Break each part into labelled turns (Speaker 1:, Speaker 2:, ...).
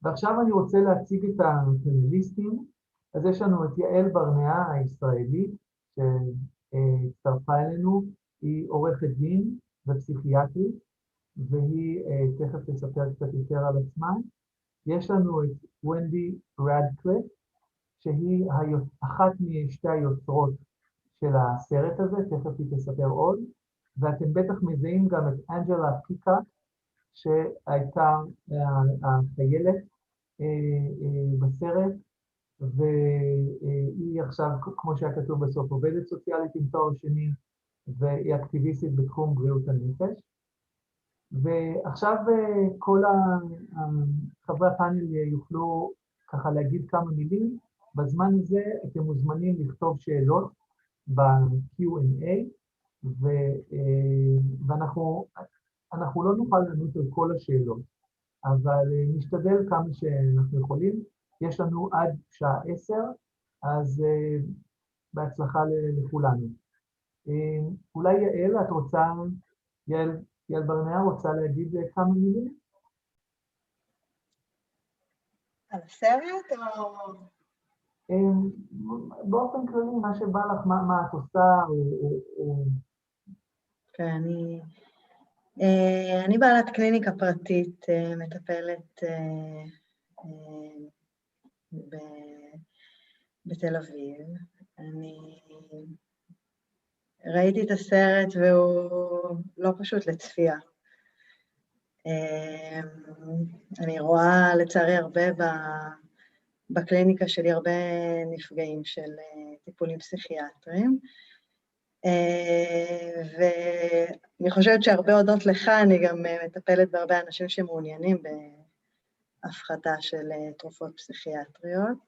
Speaker 1: ועכשיו אני רוצה להציג את הפאנליסטים. אז יש לנו את יעל ברנע הישראלית, שהצטרפה אלינו, היא עורכת דין ופסיכיאטרית, והיא תכף תספר קצת יותר על עצמה. יש לנו את ונדי רקטליף, שהיא אחת משתי היוצרות של הסרט הזה, תכף היא תספר עוד, ואתם בטח מזהים גם את אנג'לה פיקוק, שהייתה החיילת בסרט, והיא עכשיו, כמו שהיה כתוב בסוף, עובדת סוציאלית עם תואר שני, והיא אקטיביסטית בתחום בריאות הנפש. ועכשיו כל חברי הפאנל יוכלו ככה להגיד כמה מילים. בזמן הזה אתם מוזמנים לכתוב שאלות ב-Q&A, ואנחנו לא נוכל לענות על כל השאלות, אבל נשתדל כמה שאנחנו יכולים. יש לנו עד שעה 10, אז בהצלחה לכולנו. אולי יעל, את רוצה, יעל ברנע רוצה להגיד כמה מילים?
Speaker 2: על הסרט או...
Speaker 1: באופן כללי, מה שבא לך, מה את עושה, או...
Speaker 2: כן, אני בעלת קליניקה פרטית, מטפלת בתל אביב. אני ראיתי את הסרט והוא לא פשוט לצפייה. אני רואה לצערי הרבה בקליניקה שלי הרבה נפגעים של טיפולים פסיכיאטריים, ואני חושבת שהרבה הודות לך, אני גם מטפלת בהרבה אנשים שמעוניינים בהפחתה של תרופות פסיכיאטריות.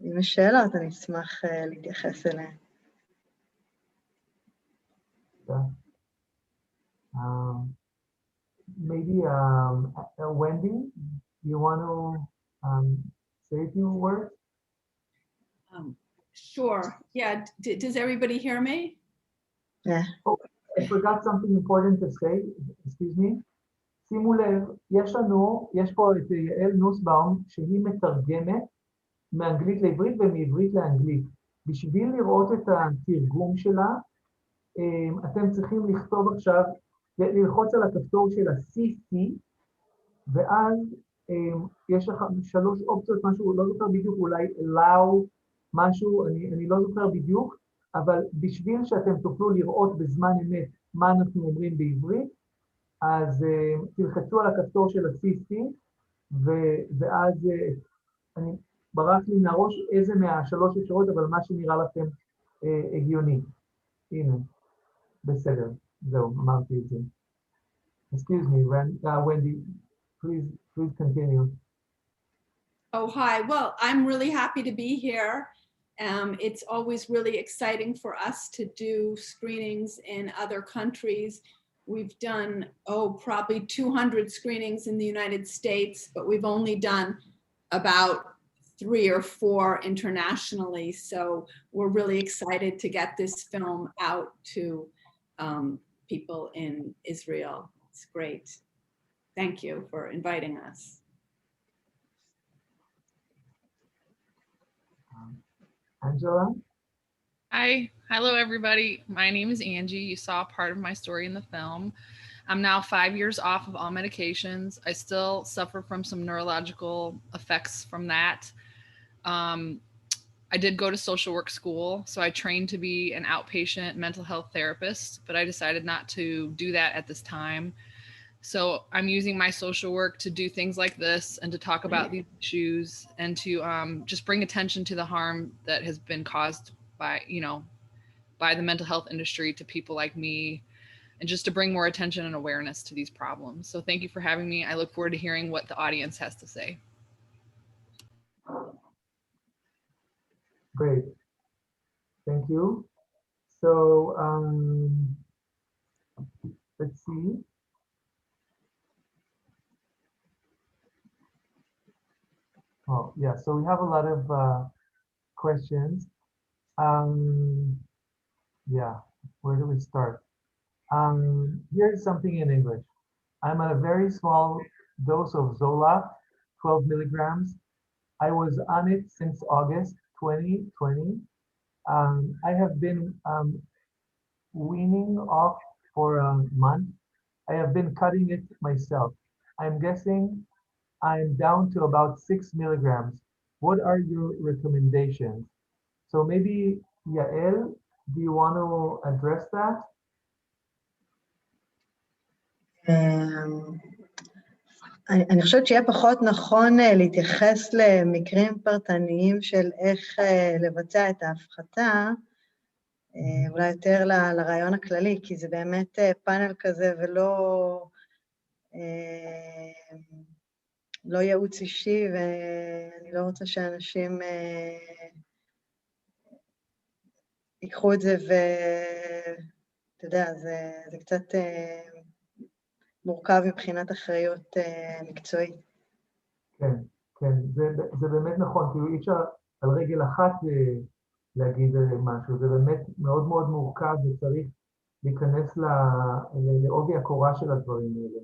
Speaker 2: אם יש שאלות, אני אשמח להתייחס אליהן.
Speaker 1: Maybe Wendy, you want to say a few words?
Speaker 3: Sure. Yeah. Does everybody hear me?
Speaker 2: Yeah.
Speaker 1: Oh, I forgot something important to say. Excuse me. שימו לב, יש פה את יעל נוסבאום, שהיא מתרגמת מאנגלית לעברית ומעברית לאנגלית. בשביל לראות את התרגום שלה, אתם צריכים לכתוב עכשיו, ללחוץ על הכפתור של ה-CC, ואז יש לך 3 אופציות, משהו, לא זוכר בדיוק, אולי allow משהו, אני לא זוכר בדיוק, אבל בשביל שאתם תוכלו לראות בזמן אמת מה אנחנו אומרים בעברית, אז תלחצו על הכפתור של ה-CC, ואז אני ברח לי מהראש איזה מה3 אפשרות, אבל מה שנראה לכם הגיוני. הנה, בסדר, זהו, אמרתי את זה. Excuse me, Wendy, please continue.
Speaker 3: Oh, hi. Well, I'm really happy to be here. It's always really exciting for us to do screenings in other countries. We've done, probably 200 screenings in the United States, but we've only done about 3 or 4 internationally. So we're really excited to get this film out to people in Israel. It's great. Thank you for inviting us.
Speaker 1: Angela?
Speaker 4: Hi, hello everybody. My name is Angie. You saw part of my story in the film. I'm now 5 years off of all medications. I still suffer from some neurological effects from that. I did go to social work school, so I trained to be an outpatient mental health therapist, but I decided not to do that at this time. So I'm using my social work to do things like this and to talk about these issues and to just bring attention to the harm that has been caused by the mental health industry to people like me, and just to bring more attention and awareness to these problems. So thank you for having me. I look forward to hearing what the audience has to say.
Speaker 1: Great. Thank you. So let's see. Oh, yeah, so we have a lot of questions. Yeah, where do we start? Here's something in English. I'm on a very small dose of Zoloft, 12 milligrams. I was on it since August 2020. I have been weaning off for a month. I have been cutting it myself. I'm guessing I'm down to about 6 milligrams. What are your recommendations? So maybe, Yael, do you want to address that?
Speaker 2: אני חושבת שיהיה פחות נכון להתייחס למקרים פרטניים של איך לבצע את ההפחתה, אולי יותר לרעיון הכללי, כי זה באמת פאנל כזה ולא לא ייעוץ אישי, ואני לא רוצה שאנשים ייקחו את זה, ואתה יודע, זה קצת מורכב מבחינת אחריות מקצועית.
Speaker 1: כן, כן, זה באמת נכון, כאילו אי אפשר על רגל אחת להגיד משהו, זה באמת מאוד מאוד מורכב וצריך להיכנס לעובי הקורה של הדברים האלה.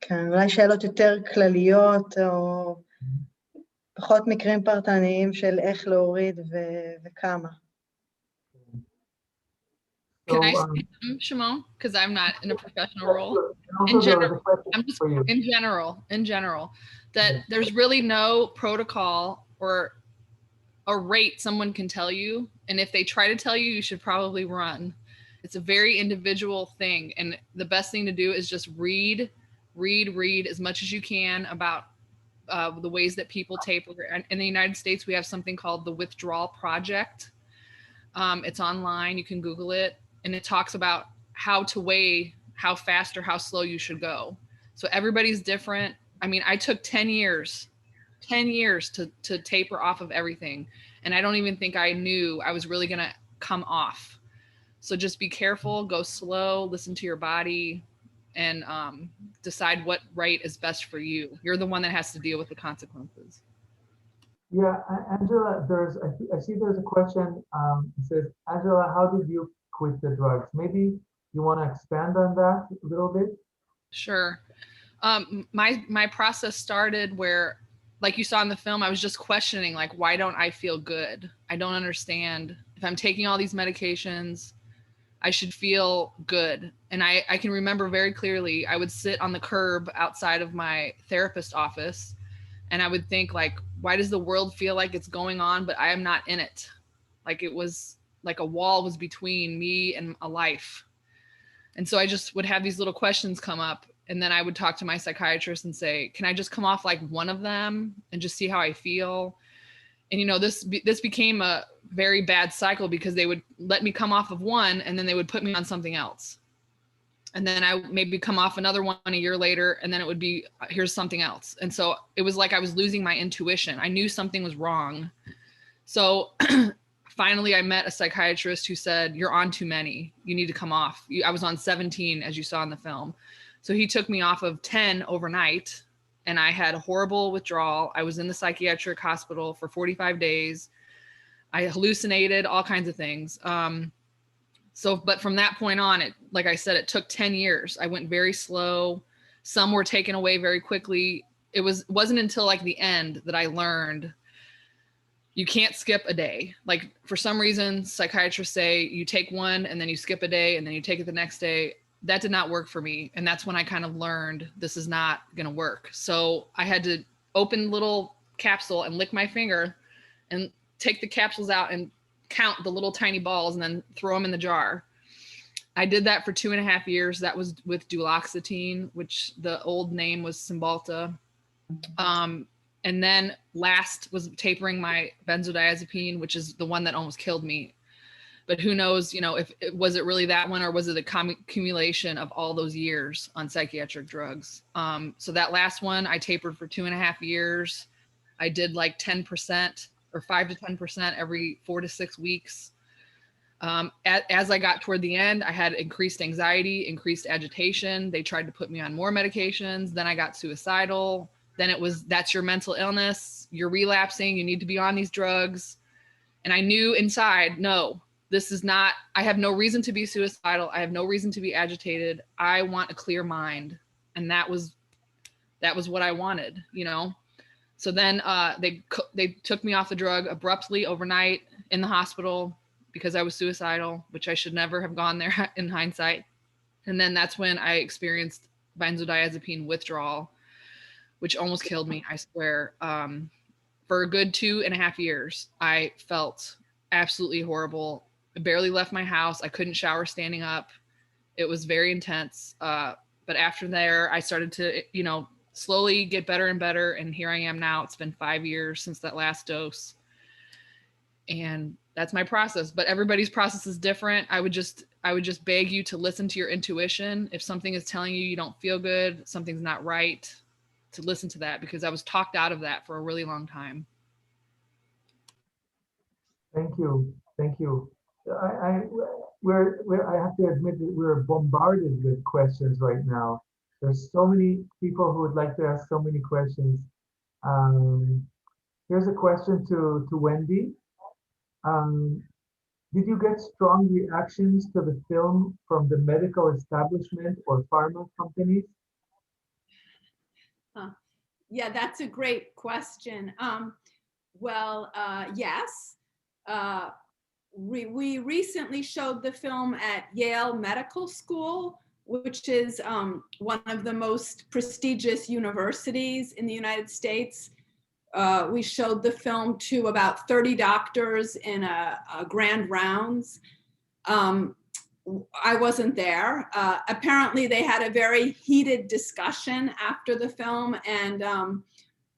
Speaker 2: כן, אולי שאלות יותר כלליות, או פחות מקרים פרטניים של איך להוריד וכמה.
Speaker 4: Can I say them, Shimon? Because I'm not in a professional role. In general, that there's really no protocol or a rate someone can tell you. And if they try to tell you, you should probably run. It's a very individual thing. And the best thing to do is just read as much as you can about the ways that people taper. And in the United States, we have something called the Withdrawal Project. It's online, you can Google it. And it talks about how to weigh how fast or how slow you should go. So everybody's different. I mean, I took 10 years to taper off of everything. And I don't even think I knew I was really gonna come off. So just be careful, go slow, listen to your body, and decide what rate is best for you. You're the one that has to deal with the consequences.
Speaker 1: Yeah, Angela, I see there's a question. It says, Angela, how did you quit the drugs? Maybe you want to expand on that a little bit?
Speaker 4: Sure. My process started where, like you saw in the film, I was just questioning, like, why don't I feel good? I don't understand. If I'm taking all these medications, I should feel good. And I can remember very clearly, I would sit on the curb outside of my therapist office, and I would think, like, why does the world feel like it's going on, but I am not in it? Like it was like a wall was between me and a life. And so I just would have these little questions come up, and then I would talk to my psychiatrist and say, can I just come off like one of them and just see how I feel? And, you know, this became a very bad cycle, because they would let me come off of one and then they would put me on something else. And then I maybe come off another one a year later, and then it would be, here's something else. And so it was like I was losing my intuition. I knew something was wrong. So finally I met a psychiatrist who said, you're on too many. You need to come off. I was on 17, as you saw in the film. So he took me off of 10 overnight, and I had a horrible withdrawal. I was in the psychiatric hospital for 45 days. I hallucinated, all kinds of things. But from that point on, like I said, it took 10 years. I went very slow. Some were taken away very quickly. It wasn't until like the end that I learned you can't skip a day. Like, for some reason, psychiatrists say you take one and then you skip a day and then you take it the next day. That did not work for me. And that's when I kind of learned this is not going to work. So I had to open little capsule and lick my finger and take the capsules out and count the little tiny balls and then throw them in the jar. I did that for 2.5 years. That was with duloxetine, which the old name was Cymbalta. And then last was tapering my benzodiazepine, which is the one that almost killed me. But who knows, you know, was it really that one, or was it a accumulation of all those years on psychiatric drugs? So that last one, I tapered for 2.5 years. I did like 10% or 5 to 10% every 4 to 6 weeks. As I got toward the end, I had increased anxiety, increased agitation. They tried to put me on more medications. Then I got suicidal. Then it was, that's your mental illness. You're relapsing. You need to be on these drugs. And I knew inside, no, this is not, I have no reason to be suicidal. I have no reason to be agitated. I want a clear mind. And that was what I wanted, you know? So then they took me off the drug abruptly overnight in the hospital because I was suicidal, which I should never have gone there in hindsight. And then that's when I experienced benzodiazepine withdrawal, which almost killed me, I swear. For a good 2.5 years, I felt absolutely horrible. I barely left my house. I couldn't shower standing up. It was very intense. But after there, I started to, you know, slowly get better and better. And here I am now. It's been 5 years since that last dose. And that's my process. But everybody's process is different. I would just beg you to listen to your intuition. If something is telling you you don't feel good, something's not right, to listen to that, because I was talked out of that for a really long time.
Speaker 1: Thank you. Thank you. I have to admit that we're bombarded with questions right now. There's so many people who would like to ask so many questions. Here's a question to Wendy. Did you get strong reactions to the film from the medical establishment or pharma companies?
Speaker 3: Yeah, that's a great question. Yes. We recently showed the film at Yale Medical School, which is one of the most prestigious universities in the United States. We showed the film to about 30 doctors in a grand rounds. I wasn't there. Apparently they had a very heated discussion after the film, and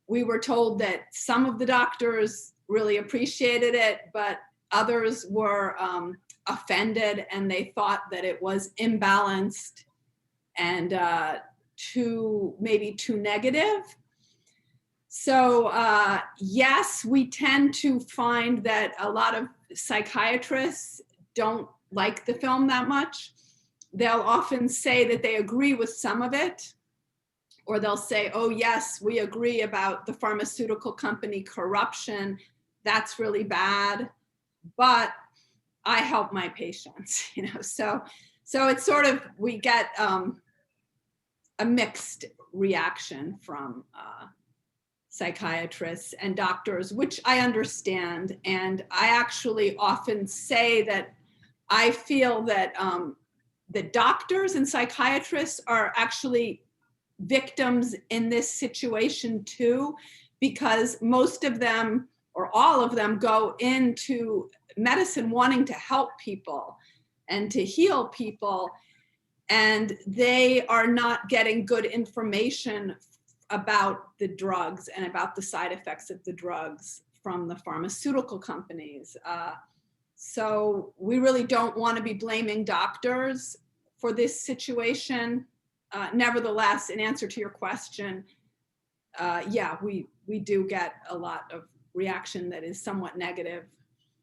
Speaker 3: we were told that some of the doctors really appreciated it, but others were offended, and they thought that it was imbalanced and maybe too negative. So yes, we tend to find that a lot of psychiatrists don't like the film that much. They'll often say that they agree with some of it, or they'll say, oh yes, we agree about the pharmaceutical company corruption. That's really bad, but I help my patients, you know. So it's sort of, we get a mixed reaction from psychiatrists and doctors, which I understand. And I actually often say that I feel that the doctors and psychiatrists are actually victims in this situation too, because most of them or all of them go into medicine wanting to help people and to heal people, and they are not getting good information about the drugs and about the side effects of the drugs from the pharmaceutical companies. So we really don't want to be blaming doctors for this situation. Nevertheless, in answer to your question, yeah, we do get a lot of reaction that is somewhat negative.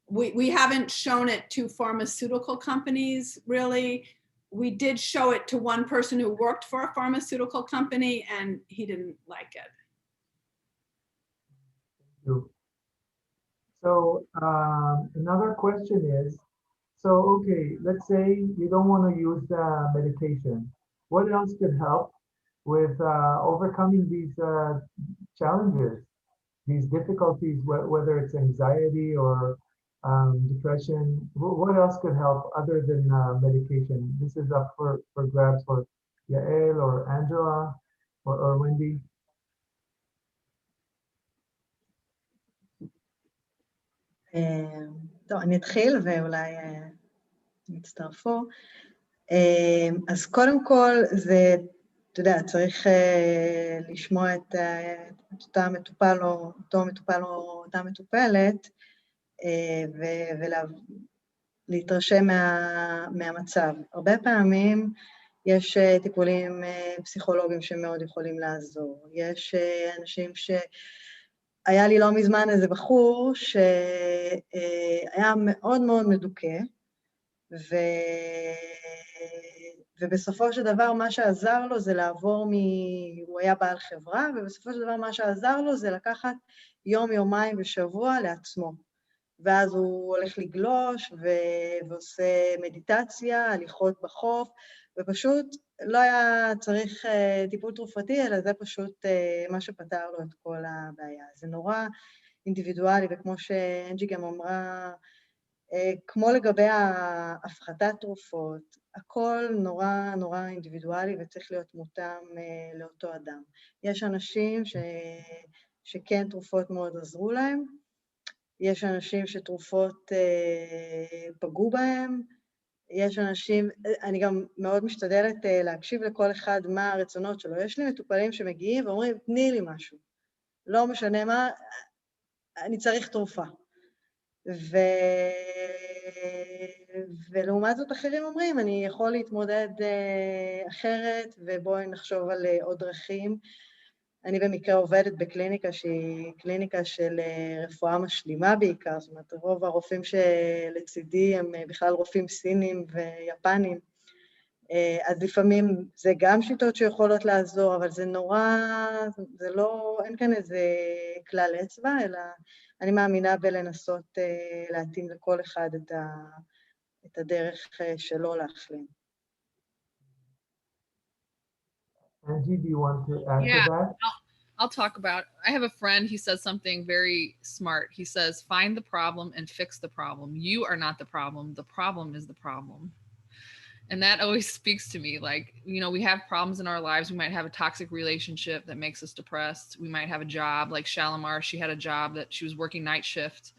Speaker 3: We haven't shown it to pharmaceutical companies, really. We did show it to one person who worked for a pharmaceutical company, and he didn't like it.
Speaker 1: Thank you. So another question is, so okay, let's say you don't want to use medication. What else could help with overcoming these challenges, these difficulties, whether it's anxiety or depression? What else could help other than medication? This is up for grabs for Yael or Angela or Wendy.
Speaker 2: טוב, אני אתחיל ואולי נצטרפו. אז קודם כל זה, אתה יודע, צריך לשמוע את אותה מטופל או אותו מטופל או אותה מטופלת, ולהתרשם מהמצב. הרבה פעמים יש טיפולים פסיכולוגיים שמאוד יכולים לעזור. יש אנשים היה לי לא מזמן איזה בחור שהיה מאוד מאוד מדוכא, ובסופו של דבר מה שעזר לו זה לעבור הוא היה בעל חברה, ובסופו של דבר מה שעזר לו זה לקחת יום, יומיים בשבוע לעצמו. ואז הוא הולך לגלוש ועושה מדיטציה, הליכות בחוף, ופשוט לא היה צריך טיפול תרופתי, אלא זה פשוט מה שפתר לו את כל הבעיה. זה נורא אינדיבידואלי, וכמו שאנג'י גם אמרה, כמו לגבי ההפחתת תרופות, הכל נורא נורא אינדיבידואלי וצריך להיות מותאם לאותו אדם. יש אנשים שכן תרופות מאוד עזרו להם, יש אנשים שתרופות פגעו בהם, יש אנשים, אני גם מאוד משתדלת להקשיב לכל אחד מה הרצונות שלו. יש לי מטופלים שמגיעים ואומרים, תני לי משהו. לא משנה מה, אני צריך תרופה. ולעומת זאת אחרים אומרים, אני יכול להתמודד אחרת, ובואי נחשוב על עוד דרכים. אני במקרה עובדת בקליניקה שהיא קליניקה של רפואה משלימה בעיקר, זאת אומרת, רוב הרופאים שלצידי הם בכלל רופאים סינים ויפנים, אז לפעמים זה גם שיטות שיכולות לעזור, אבל זה נורא, זה לא, אין כאן איזה כלל אצבע, אלא אני מאמינה בלנסות להתאים לכל אחד את הדרך שלו להחלים.
Speaker 1: Angie, do you want to add to that?
Speaker 4: I'll talk about, I have a friend, he says something very smart. He says, find the problem and fix the problem. You are not the problem is the problem. And that always speaks to me. Like, you know, we have problems in our lives. We might have a toxic relationship that makes us depressed. We might have a job like Shalimar. She had a job that she was working night shift,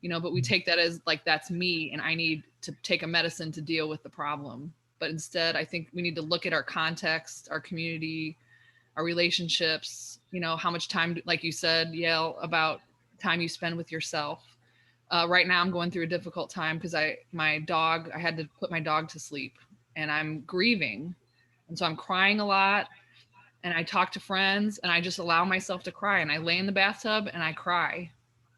Speaker 4: you know, but we take that as like, that's me and I need to take a medicine to deal with the problem. But instead, I think we need to look at our context, our community, our relationships, you know, how much time, like you said, Yael, about time you spend with yourself. Right now I'm going through a difficult time because I had to put my dog to sleep and I'm grieving. And so I'm crying a lot and I talk to friends and I just allow myself to cry and I lay in the bathtub and I cry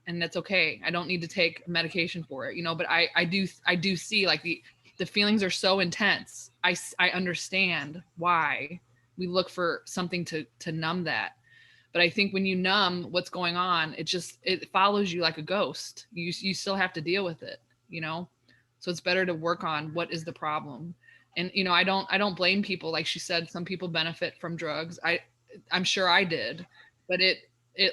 Speaker 4: and that's okay. I don't need to take medication for it, you know, but I do see like the feelings are so intense. I understand why we look for something to numb that. But I think when you numb what's going on, it follows you like a ghost. You still have to deal with it, you know? So it's better to work on what is the problem. And, you know, I don't blame people. Like she said, some people benefit from drugs. I'm sure I did, but it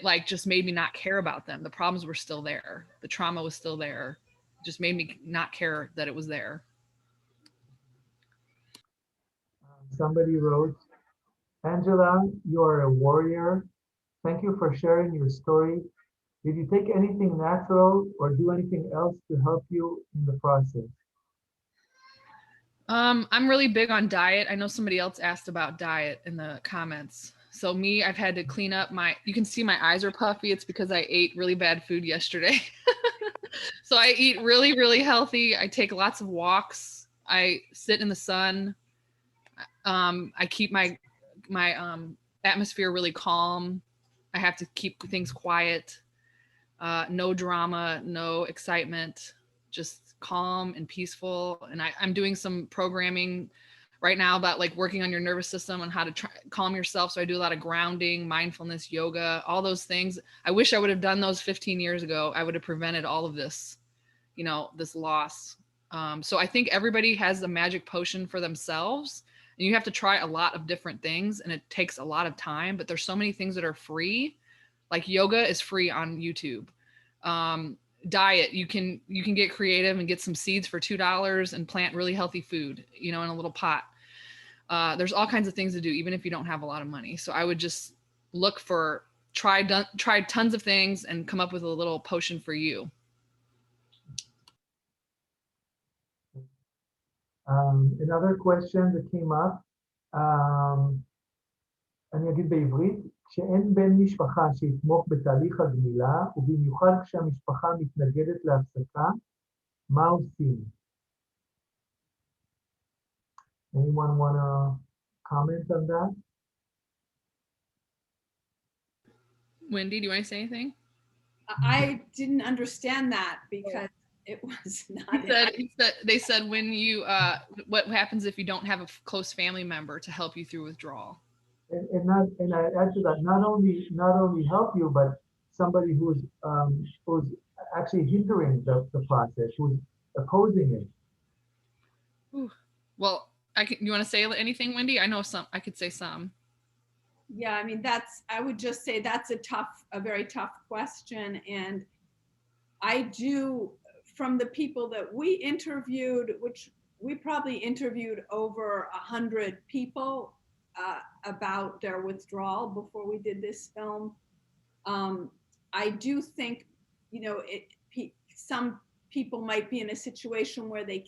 Speaker 4: like just made me not care about them. The problems were still there. The trauma was still there. It just made me not care that it was there.
Speaker 1: Somebody wrote, Angela, you are a warrior. Thank you for sharing your story. Did you take anything natural or do anything else to help you in the process?
Speaker 4: I'm really big on diet. I know somebody else asked about diet in the comments. So me, I've had to clean up you can see my eyes are puffy. It's because I ate really bad food yesterday. So I eat really, really healthy. I take lots of walks. I sit in the sun. I keep my atmosphere really calm. I have to keep things quiet, no drama, no excitement, just calm and peaceful. And I'm doing some programming right now about like working on your nervous system and how to calm yourself. So I do a lot of grounding, mindfulness, yoga, all those things. I wish I would have done those 15 years ago. I would have prevented all of this, you know, this loss. So I think everybody has a magic potion for themselves. And you have to try a lot of different things and it takes a lot of time, but there's so many things that are free. Like yoga is free on YouTube. Diet, you can get creative and get some seeds for $2 and plant really healthy food, you know, in a little pot. There's all kinds of things to do, even if you don't have a lot of money. So I would just look for, try tons of things and come up with a little potion for you.
Speaker 1: Another question that came up, אני אגיד בעברית, כשאין בן משפחה שיתמוך בתהליך הגמילה, ובמיוחד כשהמשפחה מתנגדת להפסקה, מה עושים? Anyone want to comment on that?
Speaker 4: Wendy, do you want to say anything?
Speaker 3: I didn't understand that because it was not.
Speaker 4: They said when you, what happens if you don't have a close family member to help you through withdrawal?
Speaker 1: And I add to that, not only help you, but somebody who's actually hindering the process, who's opposing it.
Speaker 4: Ooh. Well, you want to say anything, Wendy? I know some, I could say some.
Speaker 3: Yeah, I mean, I would just say that's a very tough question. And I do, from the people that we interviewed, which we probably interviewed over 100 people about their withdrawal before we did this film. I do think, some people might be in a situation where they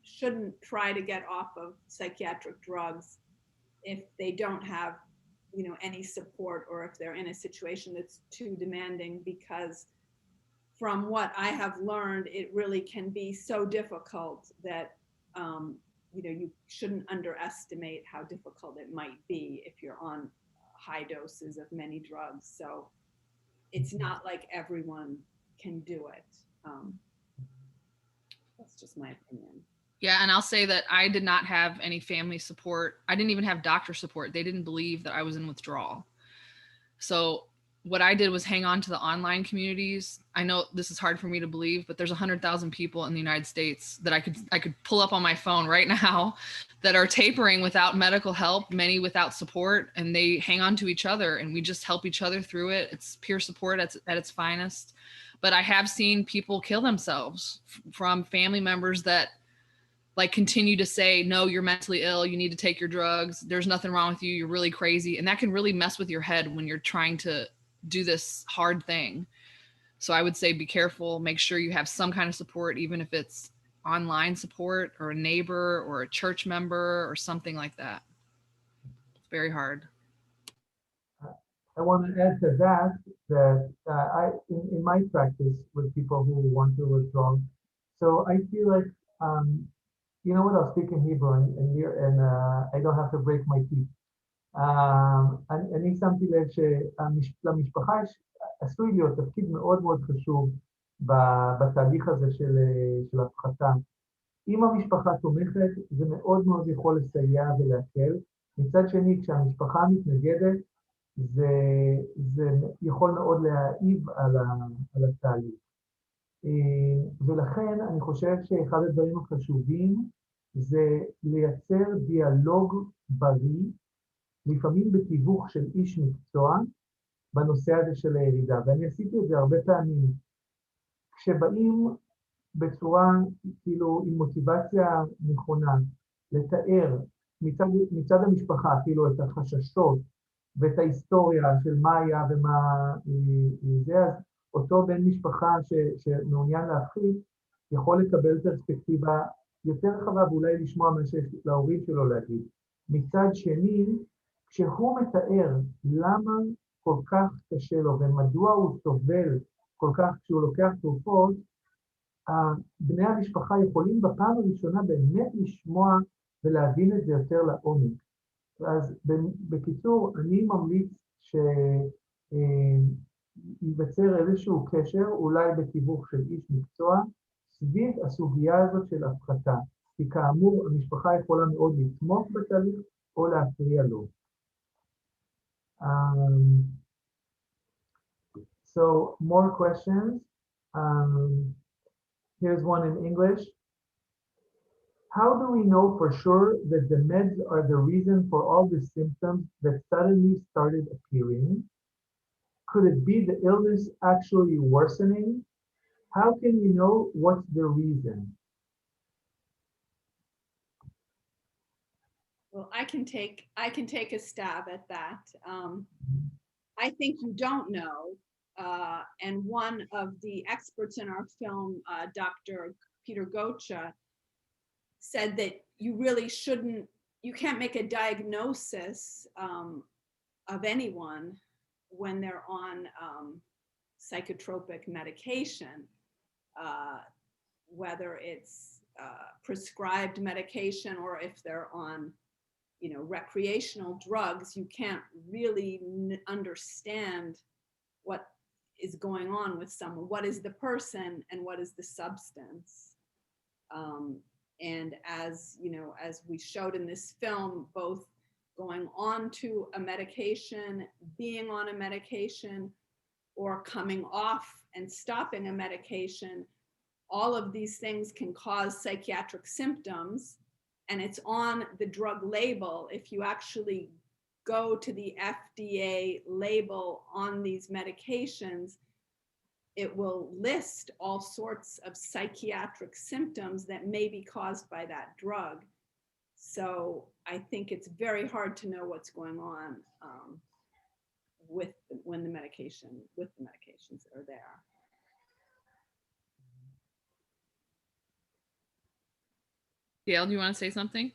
Speaker 3: shouldn't try to get off of psychiatric drugs if they don't have, any support, or if they're in a situation that's too demanding, because from what I have learned, it really can be so difficult that, you shouldn't underestimate how difficult it might be if you're on high doses of many drugs. So it's not like everyone can do it. That's just my opinion.
Speaker 4: Yeah, and I'll say that I did not have any family support. I didn't even have doctor support. They didn't believe that I was in withdrawal. So what I did was hang on to the online communities. I know this is hard for me to believe, but there's 100,000 people in the United States that I could pull up on my phone right now that are tapering without medical help, many without support, and they hang on to each other, and we just help each other through it. It's peer support at its finest. But I have seen people kill themselves from family members that continue to say, no, you're mentally ill, you need to take your drugs, there's nothing wrong with you, you're really crazy. And that can really mess with your head when you're trying to do this hard thing. So I would say be careful, make sure you have some kind of support, even if it's online support or a neighbor or a church member or something like that. It's very hard.
Speaker 1: I want to add to that I in my practice with people who want to withdraw, so I feel like you know what, I'll speak in Hebrew and I don't have to break my teeth. אני שמתי לב שלמשפחה עשוי להיות תפקיד מאוד מאוד חשוב בתהליך הזה של הפחתה. אם המשפחה תומכת, זה מאוד מאוד יכול לסייע ולהקל. מצד שני, כשהמשפחה מתנגדת, זה יכול מאוד להעיב על התהליך. ולכן אני חושב שאחד הדברים החשובים זה לייצר דיאלוג בריא, לפעמים בתיווך של איש מקצוע, בנושא הזה של הירידה. ואני עשיתי את זה הרבה פעמים. כשבאים בצורה, כאילו, עם מוטיבציה נכונה, לתאר מצד המשפחה, כאילו, את החששות, ואת ההיסטוריה של מה היה ומה זה, אז אותו בן משפחה שמעוניין להפחית, יכול לקבל פרספקטיבה יותר רחבה, ואולי לשמוע מה שיש להורים שלו להגיד. מצד שני, כשהוא מתאר למה כל כך קשה לו, ומדוע הוא סובל כל כך כשהוא לוקח תרופות, בני המשפחה יכולים בפעם הראשונה באמת לשמוע ולהבין את זה יותר לעומק. אז בקיצור, אני ממליץ שיווצר איזשהו קשר, אולי בתיווך של איש מקצוע, סביב הסוגיה הזאת של הפחתה. כי כאמור, המשפחה יכולה מאוד לתמוך בתהליך או להפריע לו. So, more questions. Here's one in English. How do we know for sure that the meds are the reason for all the symptoms that suddenly started appearing? Could it be the illness actually worsening? How can we know what's the reason?
Speaker 3: Well, I can take a stab at that. I think you don't know. And one of the experts in our film, Dr. Peter Gocha, said that you can't make a diagnosis of anyone when they're on psychotropic medication, whether it's prescribed medication or if they're on, recreational drugs. You can't really understand what is going on with someone. What is the person and what is the substance? And as we showed in this film, both going on to a medication, being on a medication, or coming off and stopping a medication, all of these things can cause psychiatric symptoms, and it's on the drug label. If you actually go to the FDA label on these medications, it will list all sorts of psychiatric symptoms that may be caused by that drug. So I think it's very hard to know what's going on with the medications that are there.
Speaker 4: Yael, do you want to say something?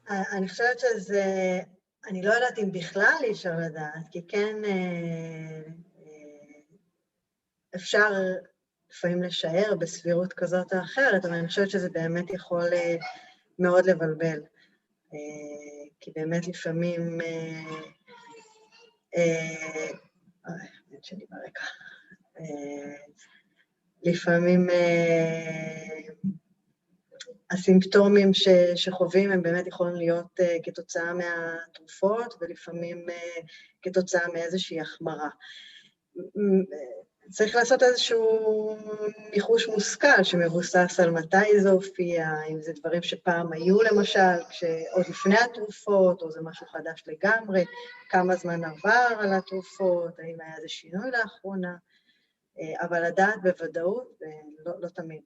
Speaker 2: אני חושבת שזה, אני לא יודעת אם בכלל אי אפשר לדעת, כי כן אפשר לפעמים לשער בסבירות כזאת או אחרת, אבל אני חושבת שזה באמת יכול מאוד לבלבל. כי באמת לפעמים, האמת שלי ברקע, לפעמים הסימפטומים שחווים הם באמת יכולים להיות כתוצאה מהתרופות, ולפעמים כתוצאה מאיזושהי החמרה. צריך לעשות איזשהו ניחוש מושכל שמבוסס על מתי זה הופיע, אם זה דברים שפעם היו למשל, עוד לפני התרופות, או זה משהו חדש לגמרי, כמה זמן עבר על התרופות, האם היה איזה שינוי לאחרונה, אבל לדעת בוודאות לא תמיד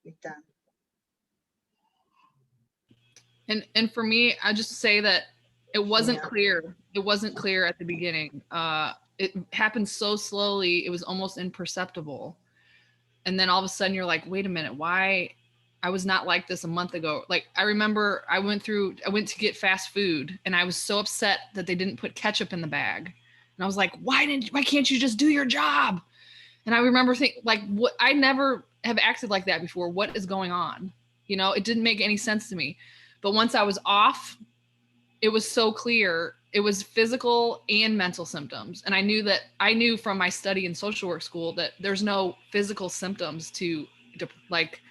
Speaker 2: ניתן.
Speaker 4: And for me, I just say that it wasn't clear. It wasn't clear at the beginning. It happened so slowly, it was almost imperceptible. And then all of a sudden you're like, wait a minute, why? I was not like this a month ago. Like, I remember I went to get fast food, and I was so upset that they didn't put ketchup in the bag. And I was like, why can't you just do your job? And I remember thinking, like, what? I never have acted like that before. What is going on? You know, it didn't make any sense to me. But once I was off, it was so clear. It was physical and mental symptoms. And I knew from my study in social work school that there's no physical symptoms to like,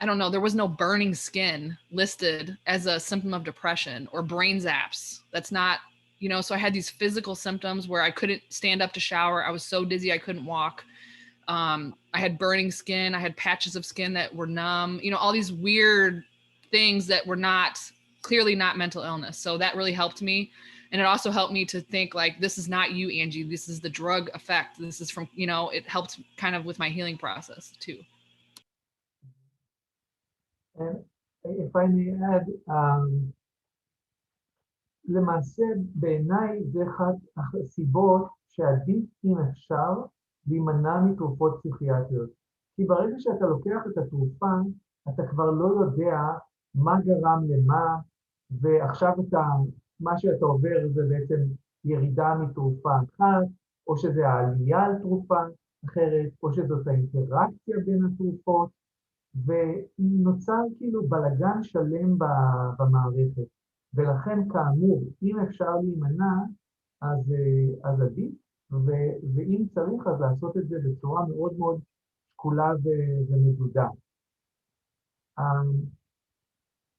Speaker 4: I don't know, there was no burning skin listed as a symptom of depression or brain zaps. That's not, you know, so I had these physical symptoms where I couldn't stand up to shower. I was so dizzy, I couldn't walk. I had burning skin. I had patches of skin that were numb, you know, all these weird things that were clearly not mental illness. So that really helped me. And it also helped me to think like, this is not you, Angie. This is the drug effect. This is from, you know, it helped kind of with my healing process too.
Speaker 1: And if I may add, למעשה בעיניי זה אחת הסיבות שעדיף אם אפשר להימנע מתרופות פסיכיאטריות. כי ברגע שאתה לוקח את התרופה, אתה כבר לא יודע מה גרם למה, ועכשיו מה שאתה עובר זה בעצם ירידה מתרופה אחת, או שזה העלייה על תרופה אחרת, או שזאת האינטראקציה בין התרופות, ונוצר כאילו בלגן שלם במערכת. ולכן כאמור, אם אפשר להימנע, אז עדיף, ואם צריך אז לעשות את זה בצורה מאוד מאוד שקולה ומדודה.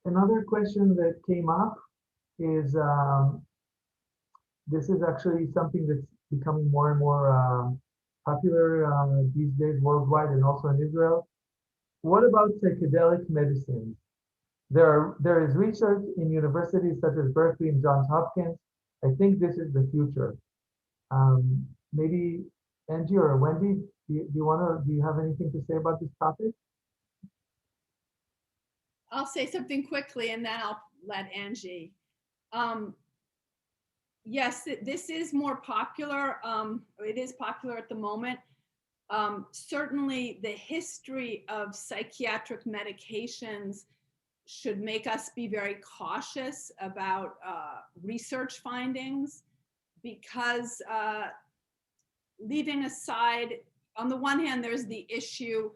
Speaker 1: Another question that came up is, this is actually something that's becoming more and more popular these days worldwide and also in Israel. What about psychedelic medicines? There is research in universities such as Berkeley and Johns Hopkins. I think this is the future. Maybe Angie or Wendy, do you have anything to say about this topic?
Speaker 3: I'll say something quickly and then I'll let Angie. Yes, this is more popular. It is popular at the moment. Certainly the history of psychiatric medications should make us be very cautious about research findings, because leaving aside, on the one hand, there's the issue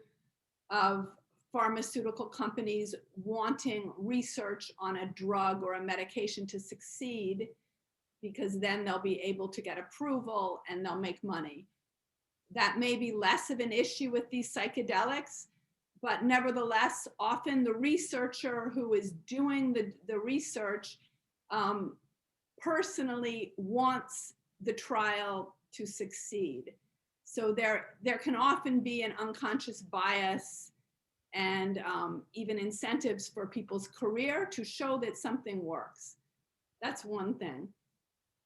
Speaker 3: of pharmaceutical companies wanting research on a drug or a medication to succeed, because then they'll be able to get approval and they'll make money. That may be less of an issue with these psychedelics, but nevertheless, often the researcher who is doing the research personally wants the trial to succeed. So there can often be an unconscious bias and even incentives for people's career to show that something works. That's one thing.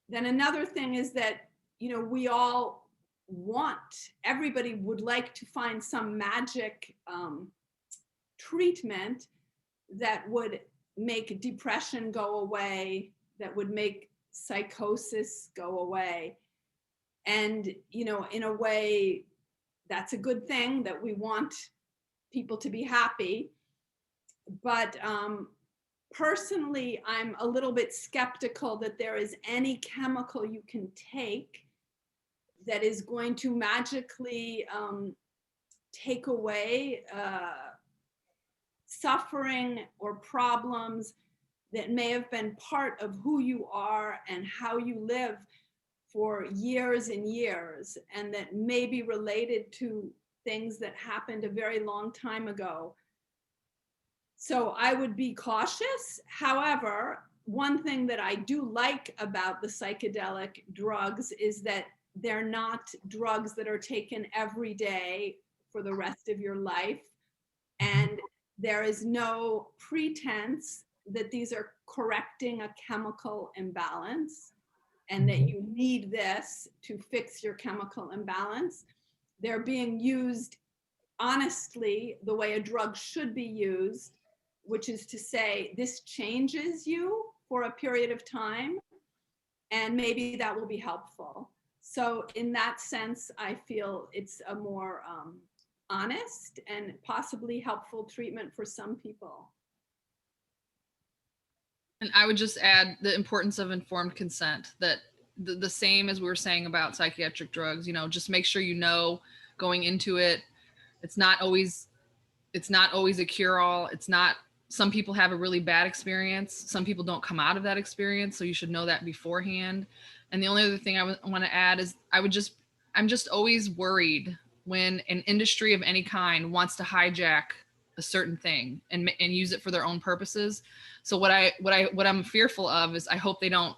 Speaker 3: Then another thing is that, we all everybody would like to find some magic treatment that would make depression go away, that would make psychosis go away. And, in a way, that's a good thing, that we want people to be happy. But personally, I'm a little bit skeptical that there is any chemical you can take that is going to magically take away suffering or problems that may have been part of who you are and how you live for years and years, and that may be related to things that happened a very long time ago. So I would be cautious. However, one thing that I do like about the psychedelic drugs is that they're not drugs that are taken every day for the rest of your life. And there is no pretense that these are correcting a chemical imbalance and that you need this to fix your chemical imbalance. They're being used honestly the way a drug should be used, which is to say, this changes you for a period of time, and maybe that will be helpful. So in that sense, I feel it's a more honest and possibly helpful treatment for some people.
Speaker 4: And I would just add the importance of informed consent, that the same as we were saying about psychiatric drugs, just make sure going into it, it's not always a cure-all. It's not, some people have a really bad experience. Some people don't come out of that experience. So you should know that beforehand. And the only other thing I want to add is I'm just always worried when an industry of any kind wants to hijack a certain thing and use it for their own purposes. So what I'm fearful of is I hope they don't,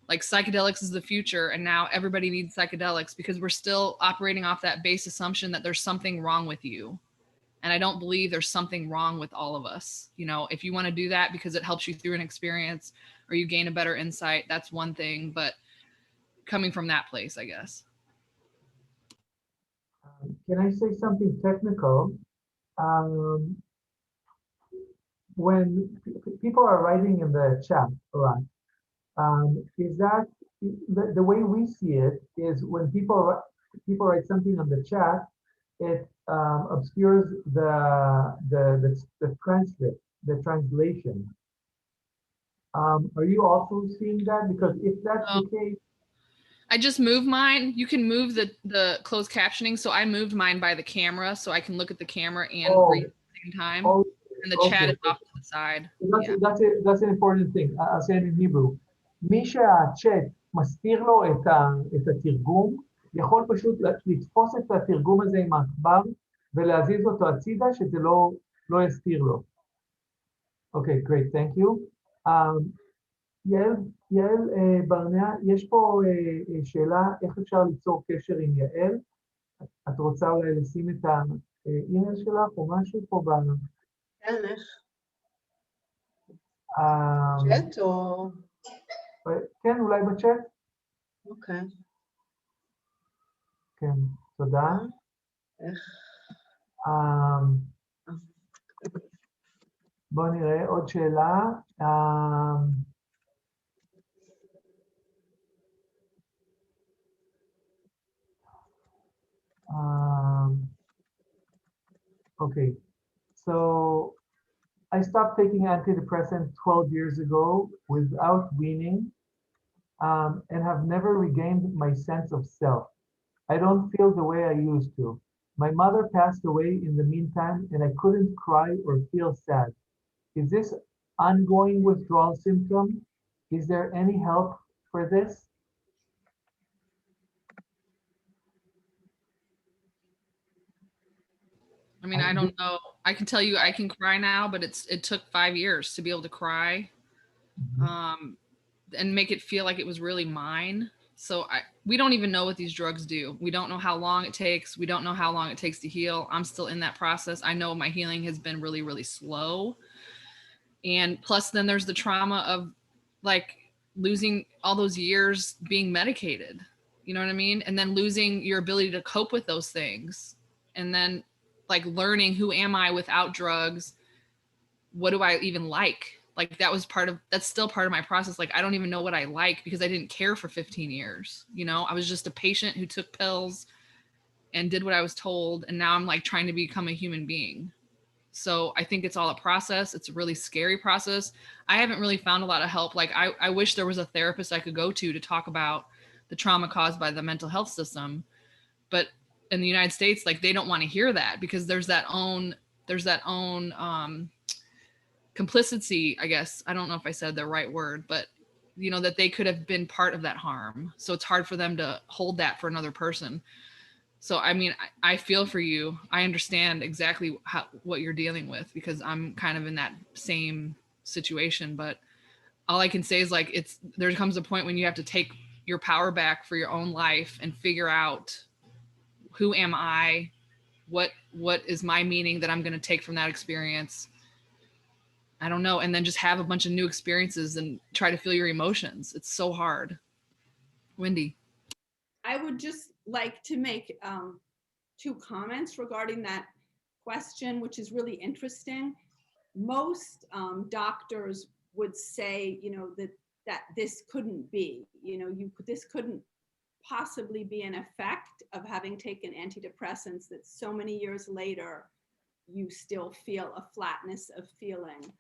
Speaker 4: like, psychedelics is the future and now everybody needs psychedelics, because we're still operating off that base assumption that there's something wrong with you. And I don't believe there's something wrong with all of us. If you want to do that because it helps you through an experience or you gain a better insight, that's one thing, but coming from that place, I guess.
Speaker 1: Can I say something technical? When people are writing in the chat a lot, is that the way we see it is when people write something on the chat, it obscures the transcript, the translation. Are you also seeing that? Because if that's the case,
Speaker 4: I just moved mine. You can move the closed captioning. So I moved mine by the camera so I can look at the camera and read at the same time. And the chat is off to the side.
Speaker 1: That's an important thing. I'll say it in Hebrew. מי שהצ'אט מסתיר לו את התרגום, יכול פשוט לתפוס את התרגום הזה עם העכבר ולהזיז אותו הצידה, שזה לא יסתיר לו. Okay, great, thank you. יעל ברנע, יש פה שאלה, איך אפשר ליצור קשר עם יעל? את רוצה אולי לשים את האימייל שלך או משהו פה ב...
Speaker 2: כן, איך? צ'אט או...
Speaker 1: כן, אולי בצ'אט?
Speaker 2: אוקיי.
Speaker 1: כן, תודה.
Speaker 2: איך?
Speaker 1: בואו נראה עוד שאלה. Okay, so I stopped taking antidepressants 12 years ago without weaning, and have never regained my sense of self. I don't feel the way I used to. My mother passed away in the meantime, and I couldn't cry or feel sad. Is this ongoing withdrawal symptom? Is there any help for this?
Speaker 4: I mean, I don't know. I can tell you I can cry now, but it took 5 years to be able to cry, and make it feel like it was really mine. So we don't even know what these drugs do. We don't know how long it takes. We don't know how long it takes to heal. I'm still in that process. I know my healing has been really, really slow. And plus then there's the trauma of like losing all those years being medicated, you know what I mean? And then losing your ability to cope with those things. And then like learning, who am I without drugs? What do I even like? Like that's still part of my process. Like, I don't even know what I like because I didn't care for 15 years. You know, I was just a patient who took pills and did what I was told. And now I'm like trying to become a human being. So I think it's all a process. It's a really scary process. I haven't really found a lot of help. Like I wish there was a therapist I could go to talk about the trauma caused by the mental health system. But in the United States, like they don't want to hear that because there's that own complicity, I guess. I don't know if I said the right word, but you know, that they could have been part of that harm. So it's hard for them to hold that for another person. So, I mean, I feel for you. I understand exactly what you're dealing with because I'm kind of in that same situation, but all I can say is like, there comes a point when you have to take your power back for your own life and figure out, who am I? What is my meaning that I'm going to take from that experience? I don't know. And then just have a bunch of new experiences and try to feel your emotions. It's so hard. Wendy.
Speaker 3: I would just like to make 2 comments regarding that question, which is really interesting. Most doctors would say, you know, that this couldn't be, you know, this couldn't possibly be an effect of having taken antidepressants, that so many years later, you still feel a flatness of feeling.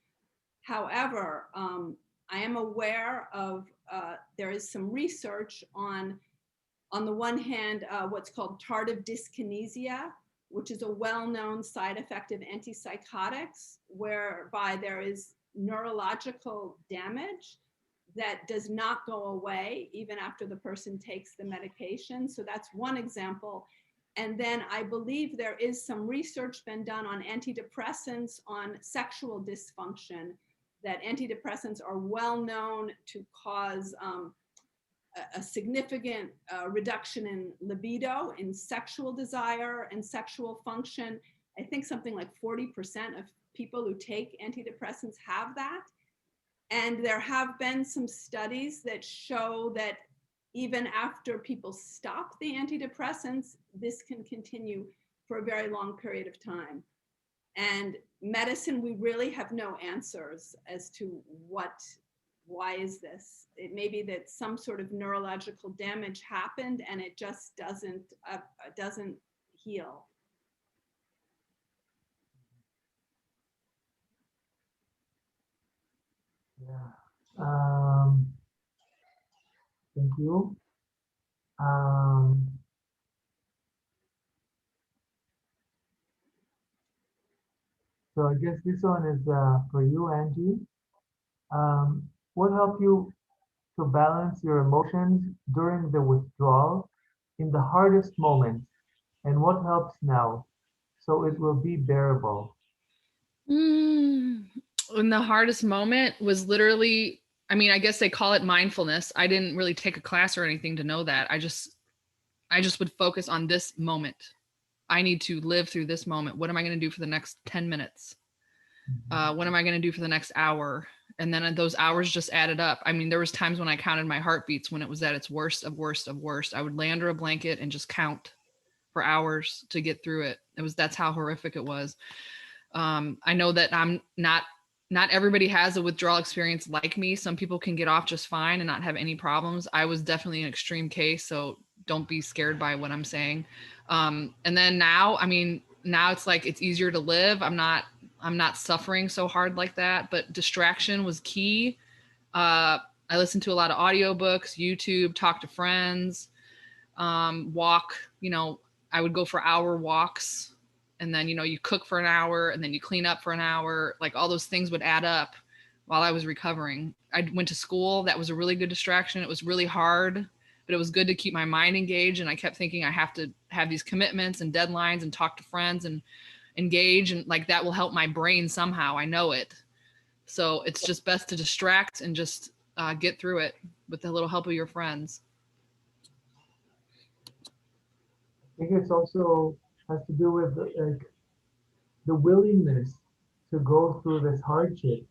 Speaker 3: However, I am aware of, there is some research on the one hand, what's called tardive dyskinesia, which is a well-known side effect of antipsychotics, whereby there is neurological damage that does not go away even after the person takes the medication. So that's one example. And then I believe there is some research been done on antidepressants on sexual dysfunction, that antidepressants are well known to cause a significant reduction in libido, in sexual desire and sexual function. I think something like 40% of people who take antidepressants have that. And there have been some studies that show that even after people stop the antidepressants, this can continue for a very long period of time. And medicine, we really have no answers as to why is this? It may be that some sort of neurological damage happened and it just doesn't heal.
Speaker 1: Yeah. Thank you. So I guess this one is for you, Angie. What helped you to balance your emotions during the withdrawal in the hardest moments, and what helps now so it will be bearable?
Speaker 4: And the hardest moment was literally, I mean, I guess they call it mindfulness. I didn't really take a class or anything to know that. I just would focus on this moment. I need to live through this moment. What am I going to do for the next 10 minutes? What am I going to do for the next hour? And then those hours just added up. I mean, there was times when I counted my heartbeats when it was at its worst of worst of worst. I would lay under a blanket and just count for hours to get through it. That's how horrific it was. I know that I'm not everybody has a withdrawal experience like me. Some people can get off just fine and not have any problems. I was definitely an extreme case, so don't be scared by what I'm saying. And then now, I mean, now it's like, it's easier to live. I'm not suffering so hard like that, but distraction was key. I listened to a lot of audiobooks, YouTube, talk to friends, walk, you know, I would go for hour walks, and then, you know, you cook for an hour and then you clean up for an hour. Like all those things would add up while I was recovering. I went to school. That was a really good distraction. It was really hard, but it was good to keep my mind engaged. And I kept thinking I have to have these commitments and deadlines and talk to friends and engage. And like, that will help my brain somehow. I know it. So it's just best to distract and just get through it with the little help of your friends.
Speaker 1: think it's also has to do with like the willingness to go through this hardship,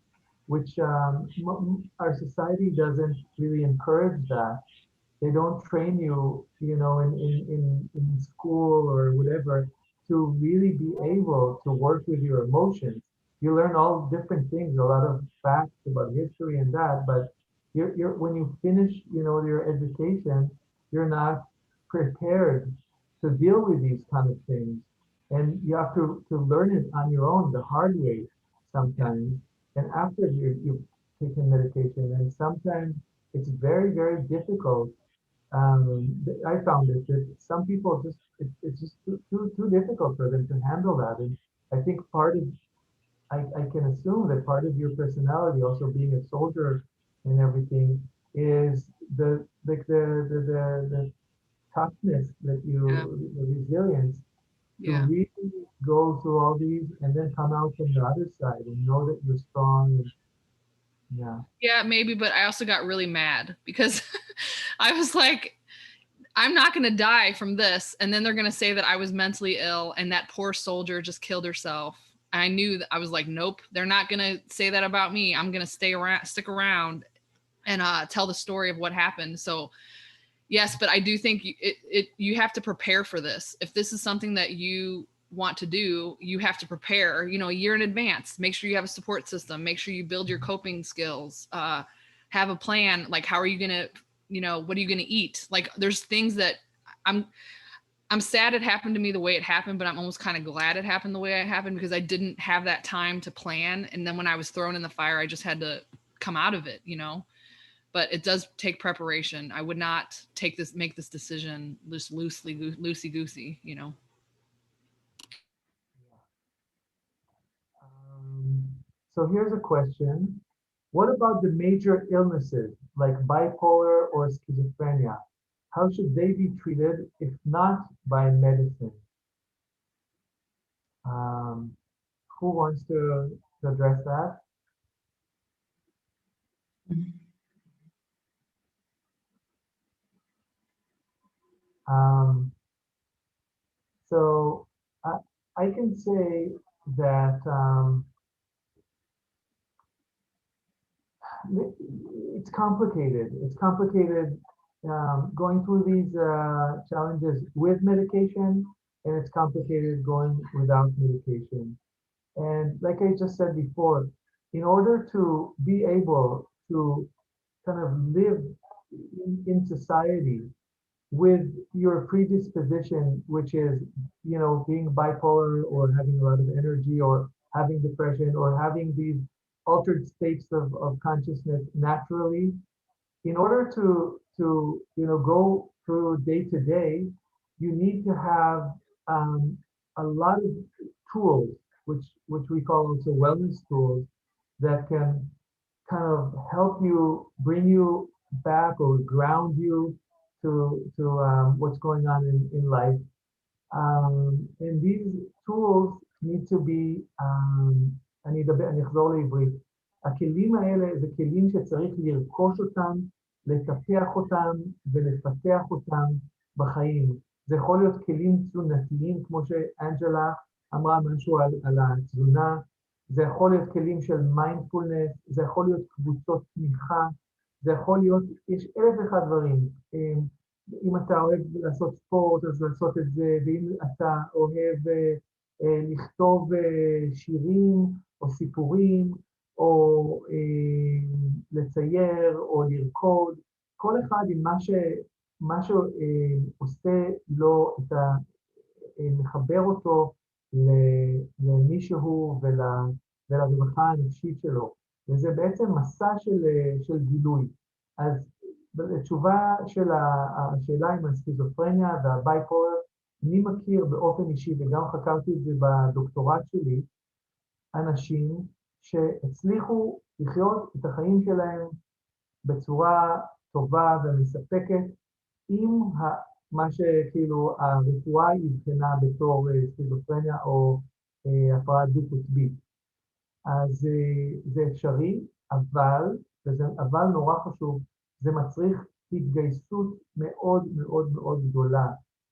Speaker 1: which our society doesn't really encourage that. They don't train you, you know, in school or whatever, to really be able to work with your emotions. You learn all different things, a lot of facts about history and that, but you're when you finish, you know, your education, you're not prepared to deal with these kind of things. And you have to learn it on your own the hard way sometimes. And after you've taken medication, and sometimes it's very, very difficult. I found it that some people just, it's just too difficult for them to handle that. And I think part of, I can assume that part of your personality, also being a soldier and everything, is the toughness that you, the resilience to really go through all these and then come out from the other side and know that you're strong. And,
Speaker 4: yeah, maybe, but I also got really mad because I was like, I'm not going to die from this. And then they're going to say that I was mentally ill and that poor soldier just killed herself. I knew that. I was like, nope, they're not going to say that about me. I'm going to stick around and tell the story of what happened. So yes, but I do think you have to prepare for this. If this is something that you want to do, you have to prepare, you know, a year in advance. Make sure you have a support system. Make sure you build your coping skills. Have a plan. Like, how are you going to, you know, what are you going to eat? Like, there's things that I'm sad it happened to me the way it happened, but I'm almost kind of glad it happened the way it happened because I didn't have that time to plan. And then when I was thrown in the fire, I just had to come out of it, you know. But it does take preparation. I would not make this decision just loosey-goosey, you know.
Speaker 1: So here's a question. What about the major illnesses like bipolar or schizophrenia? How should they be treated if not by medicine? Who wants to address that? So I can say that it's complicated. It's complicated going through these challenges with medication, and it's complicated going without medication. And like I just said before, in order to be able to kind of live in society with your predisposition, which is, you know, being bipolar or having a lot of energy or having depression or having these altered states of consciousness naturally, in order to you know, go through day to day, you need to have a lot of tools, which we call also wellness tools, that can kind of help you, bring you back or ground you to what's going on in life. And these tools need to be, אני אחזור לעברית. הכלים האלה זה כלים שצריך לרכוש אותם, לטפח אותם ולפתח אותם בחיים. זה יכול להיות כלים תזונתיים, כמו שאנג'לה אמרה משהו על התזונה, זה יכול להיות כלים של מיינדפולנס, זה יכול להיות קבוצות תמיכה, זה יכול להיות, יש אלף ואחד דברים. אם אתה אוהב לעשות ספורט, אז לעשות את זה, ואם אתה אוהב לכתוב שירים או סיפורים, או לצייר או לרקוד, כל אחד עם מה שעושה לו את מחבר אותו למישהו ולרווחה הנפשית שלו. וזה בעצם מסע של גילוי. אז בתשובה של השאלה עם הסכיזופרניה והבייפולר, אני מכיר באופן אישי, וגם חקרתי את זה בדוקטורט שלי, אנשים שהצליחו לחיות את החיים שלהם בצורה טובה ומספקת, עם מה שכאילו הרפואה הבחינה בתור סכיזופרניה או הפרעה דו-קוטבית. אז זה אפשרי, אבל נורא חשוב, זה מצריך התגייסות מאוד מאוד מאוד גדולה.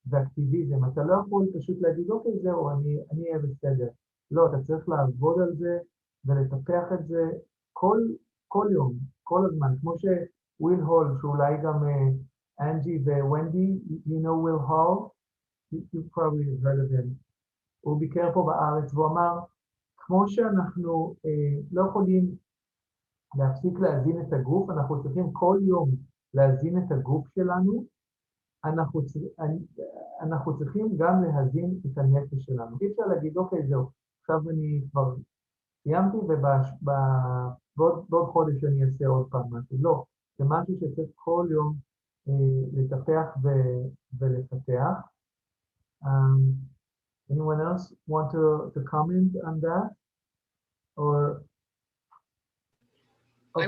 Speaker 1: ואקטיביזם. אתה לא יכול פשוט להגיד, אוקיי, זהו, אני אהיה בסדר. לא, אתה צריך לעבוד על זה ולטפח את זה כל יום, כל הזמן. כמו שוויל הול, שאולי גם אנג'י וונדי, you know וויל הול? You probably have heard of him. הוא ביקר פה בארץ והוא אמר, כמו שאנחנו לא יכולים להפסיק להזין את הגוף, אנחנו צריכים כל יום להזין את הגוף שלנו, אנחנו צריכים גם להזין את הנפש שלנו. אי אפשר להגיד, אוקיי, זהו, עכשיו אני כבר סיימתי ובעוד חודש אני אעשה עוד פעם משהו. לא, זה משהו שצריך כל יום לטפח ולפתח. Anyone else want to comment on that? Or okay,
Speaker 4: I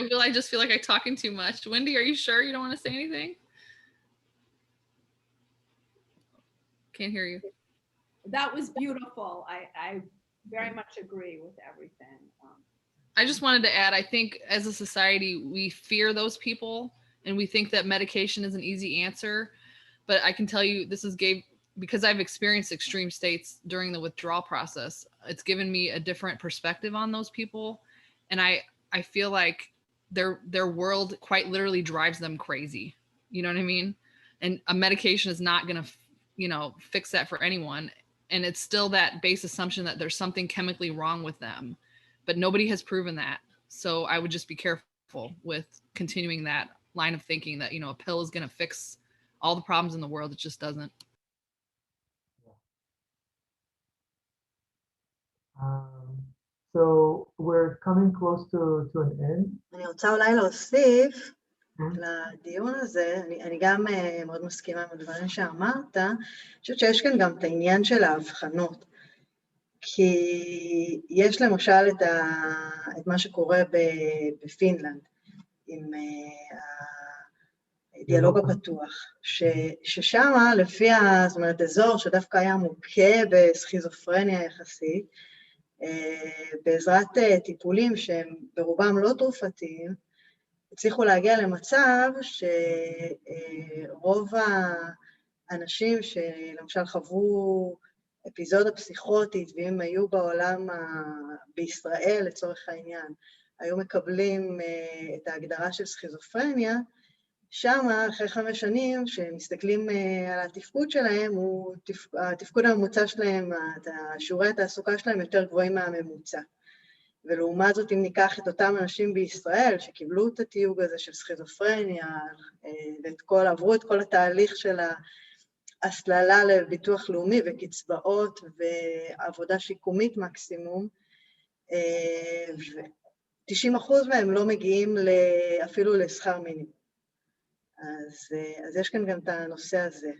Speaker 4: will. I just feel like I'm talking too much. Wendy, are you sure you don't want to say anything? Can't hear you.
Speaker 3: That was beautiful. I very much agree with everything.
Speaker 4: I just wanted to add, I think as a society, we fear those people and we think that medication is an easy answer. But I can tell you because I've experienced extreme states during the withdrawal process, it's given me a different perspective on those people. And I feel like their world quite literally drives them crazy. You know what I mean? And a medication is not going to, fix that for anyone. And it's still that base assumption that there's something chemically wrong with them, but nobody has proven that. So I would just be careful with continuing that line of thinking that, a pill is going to fix all the problems in the world. It just doesn't.
Speaker 1: So we're coming close to an end.
Speaker 2: אני רוצה אולי להוסיף לדיון הזה, אני גם מאוד מסכימה עם הדברים שאמרת, אני חושבת שיש כאן גם את העניין של ההבחנות, כי יש למשל את מה שקורה בפינלנד, עם הדיאלוג הפתוח, ששם לפי, זאת אומרת, אזור שדווקא היה מוכה בסכיזופרניה יחסית, בעזרת טיפולים שהם ברובם לא תרופתיים, הצליחו להגיע למצב שרוב האנשים שלמשל חוו אפיזודה פסיכוטית, ואם היו בעולם בישראל לצורך העניין, היו מקבלים את ההגדרה של סכיזופרניה, שם אחרי 5 שנים שמסתכלים על התפקוד שלהם, התפקוד הממוצע שלהם, שיעורי התעסוקה שלהם יותר גבוהים מהממוצע. ולעומת זאת, אם ניקח את אותם אנשים בישראל שקיבלו את התיוג הזה של סכיזופרניה, עברו את כל התהליך של ההסללה לביטוח לאומי וקצבאות ועבודה שיקומית מקסימום, 90% מהם לא מגיעים אפילו לשכר מינימום. אז יש כאן גם את הנושא הזה.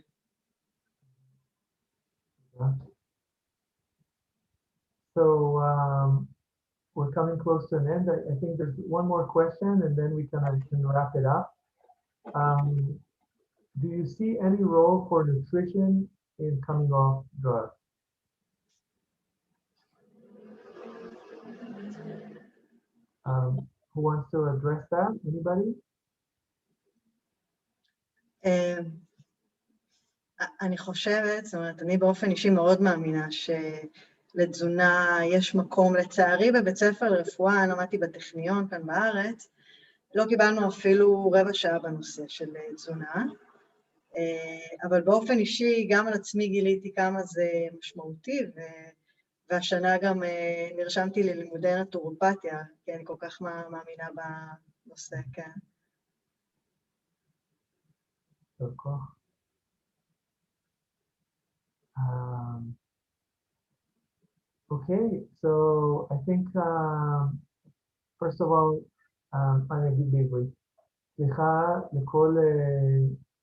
Speaker 1: So we're coming close to an end. I think there's one more question and then we can wrap it up. Do you see any role for nutrition in coming off drugs? Who wants to address that? Anybody?
Speaker 2: אני חושבת, זאת אומרת, אני באופן אישי מאוד מאמינה שלתזונה יש מקום, לצערי בבית ספר לרפואה, אני למדתי בטכניון כאן בארץ, לא קיבלנו אפילו רבע שעה בנושא של תזונה, אבל באופן אישי גם על עצמי גיליתי כמה זה משמעותי, והשנה גם נרשמתי ללימודי נטורופתיה, כי אני כל כך מאמינה בנושא, כן.
Speaker 1: Okay, so I think first of all, אני אגיד בעברית. סליחה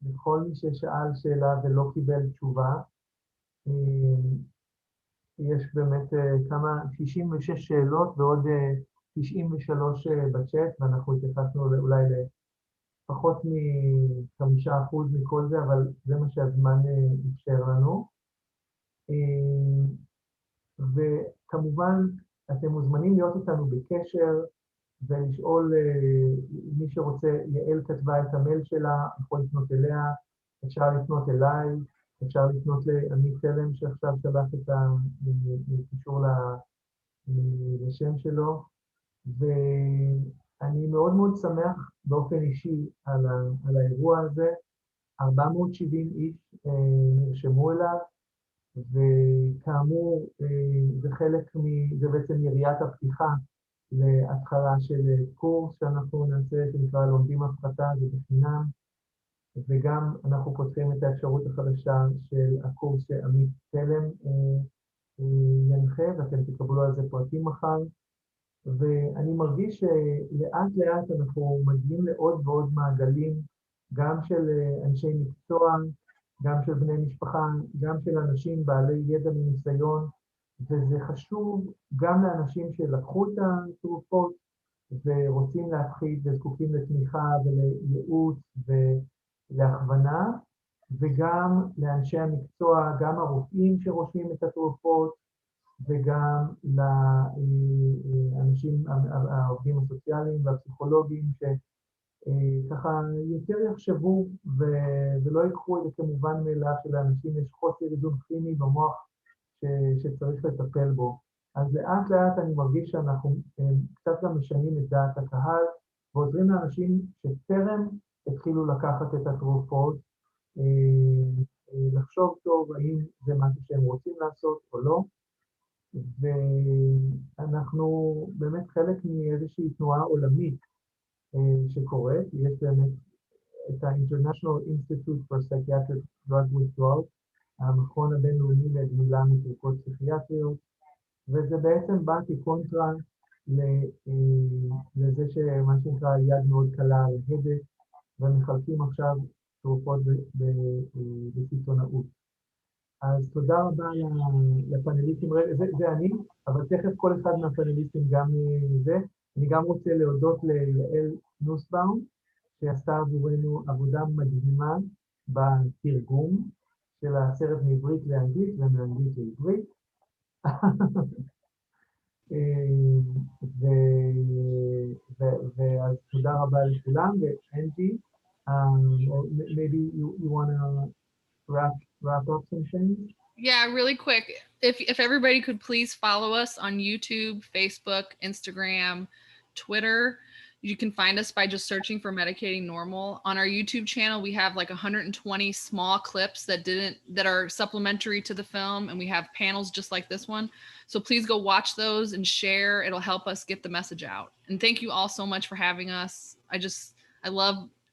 Speaker 1: לכל מי ששאל שאלה ולא קיבל תשובה. יש באמת 66 שאלות ועוד 93 בצ'אט, ואנחנו התייחסנו אולי לפחות מ5% מכל זה, אבל זה מה שהזמן אפשר לנו. וכמובן, אתם מוזמנים להיות איתנו בקשר ולשאול מי שרוצה, יעל כתבה את המייל שלה, יכול לפנות אליה, אפשר לפנות אליי, אפשר לפנות לעמית תלם שעכשיו שלח את הקישור לשם שלו, ואני מאוד מאוד שמח באופן אישי על האירוע הזה. 470 איש נרשמו אליו, וכאמור, זה בעצם יריית הפתיחה להתחלה של קורס שאנחנו נעשה, שנקרא לומדים הפחתה, זה בחינם, וגם אנחנו פותחים את האפשרות החדשה של הקורס שעמית תלם ינחה, ואתם תקבלו על זה פרטים מחר, ואני מרגיש שלאט לאט אנחנו מגיעים לעוד ועוד מעגלים, גם של אנשי מקצוע, גם של בני משפחה, גם של אנשים בעלי ידע וניסיון, וזה חשוב גם לאנשים שלקחו את התרופות ורוצים להפחית וזקוקים לתמיכה ולייעוץ ולהכוונה, וגם לאנשי המקצוע, גם הרופאים שרושמים את התרופות, וגם לאנשים, העובדים הסוציאליים והפסיכולוגים, שככה יותר יחשבו ולא ייקחו את זה כמובן מאליו שלאנשים יש חוסר איזון כימי במוח שצריך לטפל בו. אז לאט לאט אני מרגיש שאנחנו קצת גם משנים את דעת הקהל, ועוזרים לאנשים שטרם התחילו לקחת את התרופות, לחשוב טוב האם זה משהו שהם רוצים לעשות או לא, ואנחנו באמת חלק מאיזושהי תנועה עולמית שקורית. יש באמת את ה-International Institute for Psychiatric Drug Withdrawal, המכון הבינלאומי לגמילה מתרופות פסיכיאטריות, וזה בעצם בא כקונטרה לזה שמה שנקרא יד מאוד קלה על ההדק, ומחלקים עכשיו תרופות בסיטונאות. אז תודה רבה לפאנליסטים, זה אני, אבל תכף כל אחד מהפאנליסטים גם זה. אני גם רוצה להודות ליעל נוסבאום, שעשתה עבורנו עבודה מדהימה בתרגום של הסרט מעברית לאנגלית ומאנגלית לעברית. ואז תודה רבה לכולם, ואנג'י, maybe you want to wrap up some things?
Speaker 4: Yeah, really quick. If everybody could please follow us on YouTube, Facebook, Instagram, Twitter. You can find us by just searching for Medicating Normal. On our YouTube channel, we have like 120 small clips that are supplementary to the film, and we have panels just like this one. So please go watch those and share. It'll help us get the message out. And thank you all so much for having us.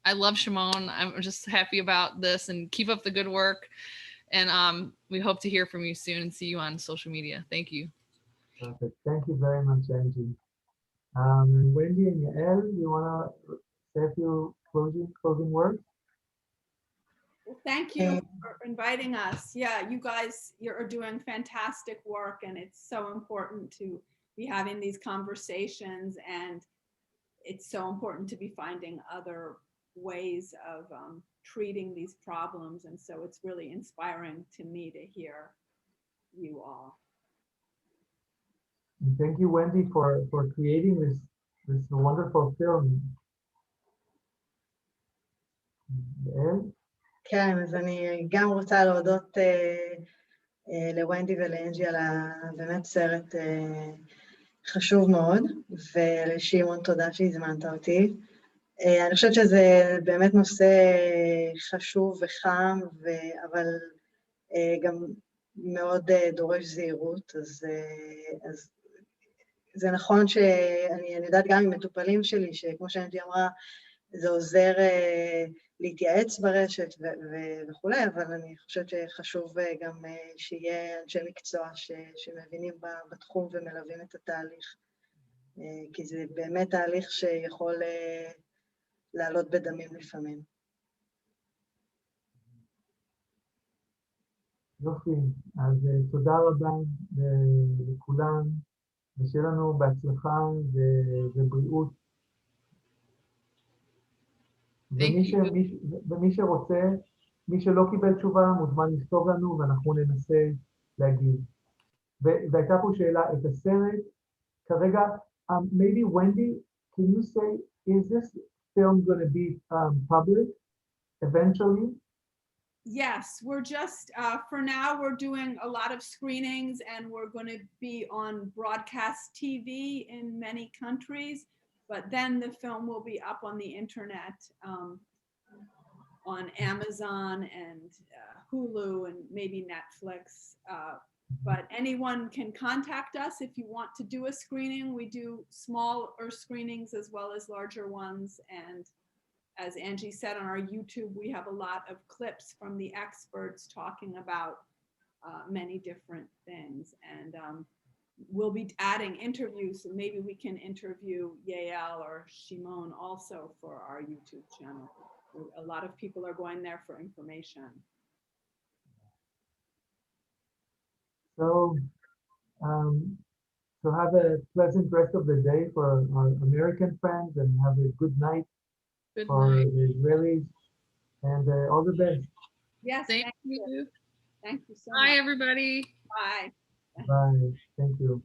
Speaker 4: I love Shimon. I'm just happy about this, and keep up the good work. And we hope to hear from you soon and see you on social media. Thank you.
Speaker 1: Perfect. Thank you very much, Angie. Wendy and Yael, you want to say a few closing words?
Speaker 3: Well, thank you for inviting us. Yeah, you guys, you're doing fantastic work, and it's so important to be having these conversations, and it's so important to be finding other ways of treating these problems. And so it's really inspiring to me to hear you all.
Speaker 1: And thank you, Wendy, for creating this wonderful film.
Speaker 2: כן, אז אני גם רוצה להודות לוונדי ולאנג'י על באמת סרט חשוב מאוד, ולשימון תודה שהזמנת אותי. אני חושבת שזה באמת נושא חשוב וחם, אבל גם מאוד דורש זהירות, אז זה נכון שאני יודעת גם עם מטופלים שלי, שכמו שאנג'י אמרה, זה עוזר להתייעץ ברשת וכולי, אבל אני חושבת שחשוב גם שיהיה אנשי מקצוע שמבינים בתחום ומלווים את התהליך, כי זה באמת תהליך שיכול לעלות בדמים לפעמים.
Speaker 1: יופי, אז תודה רבה לכולם, ושיהיה לנו בהצלחה ובריאות. ומי שרוצה, מי שלא קיבל תשובה, מוזמן לכתוב לנו ואנחנו ננסה להגיב. והייתה פה שאלה, את הסרט, כרגע, maybe Wendy, can you say, is this film going to be public eventually?
Speaker 3: Yes, we're just, for now, we're doing a lot of screenings and we're going to be on broadcast TV in many countries, but then the film will be up on the internet, on Amazon and Hulu and maybe Netflix. But anyone can contact us if you want to do a screening. We do smaller screenings as well as larger ones. And as Angie said, on our YouTube, we have a lot of clips from the experts talking about many different things. And we'll be adding interviews, so maybe we can interview Yael or Shimon also for our YouTube channel. A lot of people are going there for information.
Speaker 1: So, so have a pleasant rest of the day for our American friends, and have a good night
Speaker 4: Good
Speaker 1: for
Speaker 4: night.
Speaker 1: the Israelis, and all the best.
Speaker 3: Yes,
Speaker 4: Thank you.
Speaker 3: Thank you so
Speaker 4: Bye,
Speaker 3: much.
Speaker 4: everybody.
Speaker 3: Bye.
Speaker 1: Bye. Thank you.